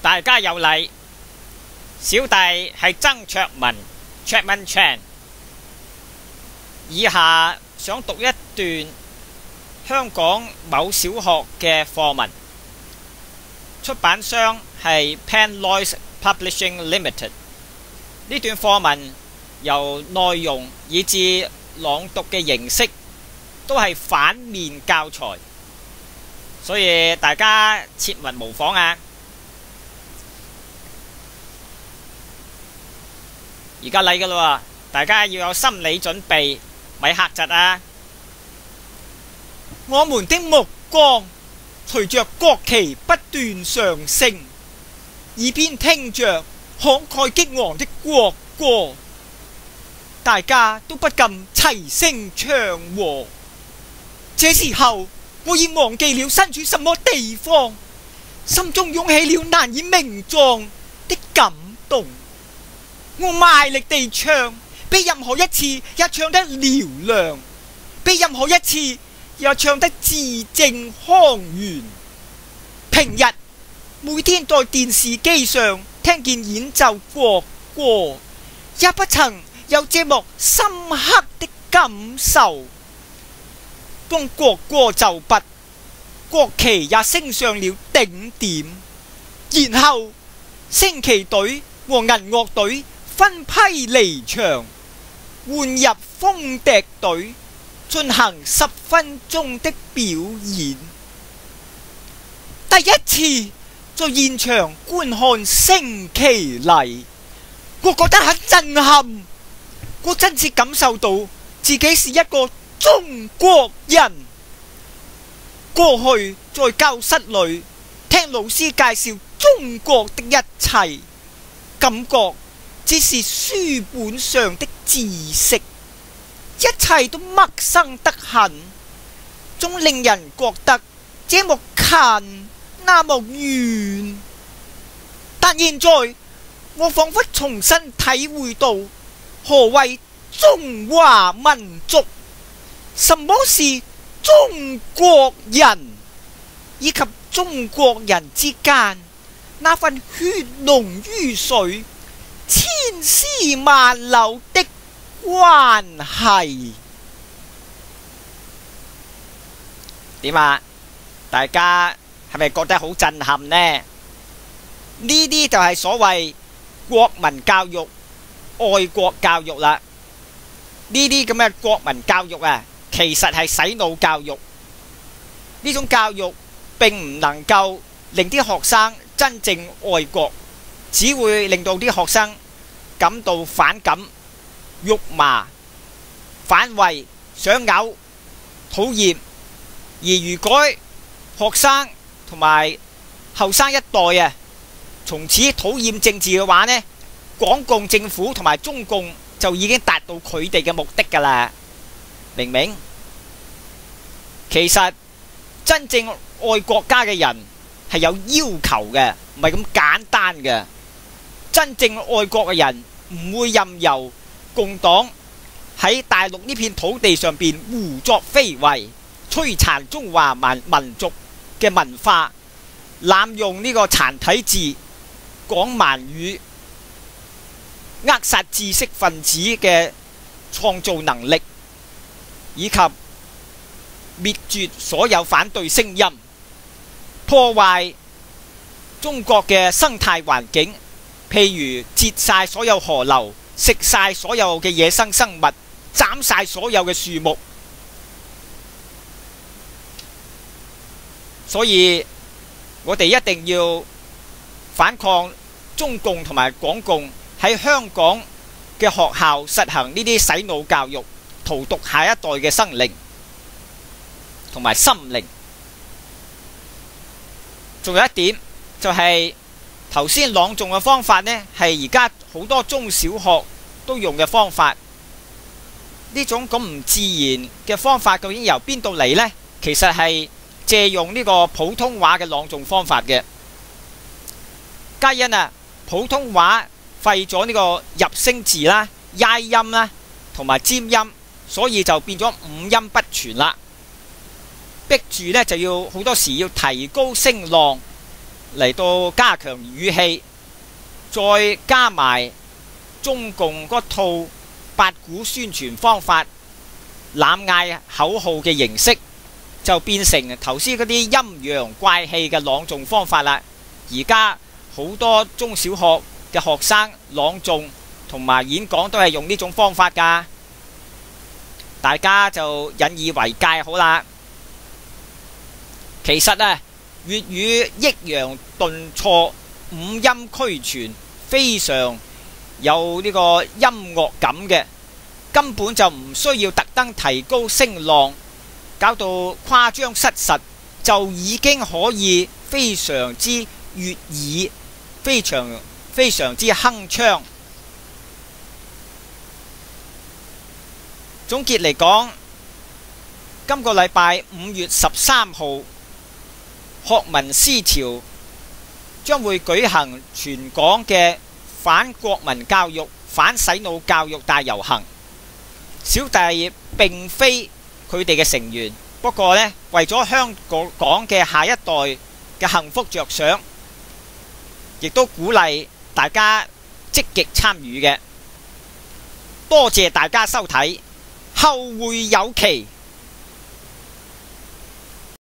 大家有禮，小弟係曾卓文 Chapman Chan， 以下想讀一段香港某小學嘅課文，出版商係 Penlois Publishing Limited。 呢段課文由內容以至朗讀嘅形式都係反面教材，所以大家切勿模仿啊！而家嚟㗎喇，大家要有心理準備，咪嚇窒啊！我們的目光隨着國旗不斷上升，耳邊聽着慷慨激昂的國歌，大家都不禁齊聲唱和。這時候，我已忘記了身處什麼地方，心中湧起了難以名狀的感動。我賣力地唱，比任何一次也唱得嘹亮，比任何一次也唱得字正腔圓。平日每天在電視機上聽見演奏國歌，也不曾有這麼深刻的感受。當國歌就畢，國旗也升上了頂點，然後升旗隊和銀樂隊分批離場，換入風笛隊進行10分鐘的表演。第一次在現場觀看升旗禮，我覺得很震撼，我真切感受到自己是一個中國人。過去在教室裏聽老師介紹中國的一切，感覺只是書本上的知識，一切都陌生得很，總令人覺得這麼近那麼遠。但現在我彷彿重新體會到何謂中華民族，什麼是中國人，以及中國人之間那份血濃於水、千絲萬縷的關係。點啊？大家係咪覺得好震撼呢？呢啲就係所謂國民教育、愛國教育啦。呢啲咁嘅國民教育啊，其實係洗腦教育。呢種教育並唔能夠令啲學生真正愛國，只會令到啲學生感到反感、辱罵、反胃、想嘔、討厭。而如果學生同埋後生一代啊，從此討厭政治嘅話呢，港共政府同埋中共就已經達到佢哋嘅目的㗎啦。明唔明？其實真正愛國家嘅人係有要求嘅，唔係咁簡單嘅。真正愛國嘅人唔會任由共黨喺大陸呢片土地上邊胡作非為，摧殘中華民族嘅文化，濫用呢個殘體字、講蠻語，扼殺知識分子嘅創造能力，以及滅絕所有反對聲音，破壞中國嘅生態環境，譬如截晒所有河流，食晒所有嘅野生生物，斬晒所有嘅樹木。所以我哋一定要反抗中共同埋港共喺香港嘅學校實行呢啲洗腦教育，荼毒下一代嘅生靈同埋心靈。仲有一點就係頭先朗誦嘅方法呢，係而家好多中小學都用嘅方法。呢種咁唔自然嘅方法究竟由邊度嚟呢？其實係借用呢個普通話嘅朗誦方法嘅。皆因啊，普通話廢咗呢個入聲字啦、挨音啦同埋尖音，所以就變咗五音不全啦。逼住呢就要好多時要提高聲浪，嚟到加強語氣，再加埋中共嗰套八股宣傳方法，濫嗌口號嘅形式，就變成頭先嗰啲陰陽怪氣嘅朗誦方法啦。而家好多中小學嘅學生朗誦同埋演講都係用呢種方法㗎，大家就引以為戒好啦。其實啊，粵語抑揚頓挫、五音俱全，非常有呢個音樂感嘅，根本就唔需要特登提高聲浪，搞到誇張失實，就已經可以非常之悅耳，非常之鏗鏘。總結嚟講，今個禮拜5月13號，學民思潮將會舉行全港嘅反國民教育、反洗腦教育大遊行。小弟並非佢哋嘅成員，不過呢，為咗香港嘅下一代嘅幸福着想，亦都鼓勵大家積極參與嘅。多謝大家收睇，後會有期。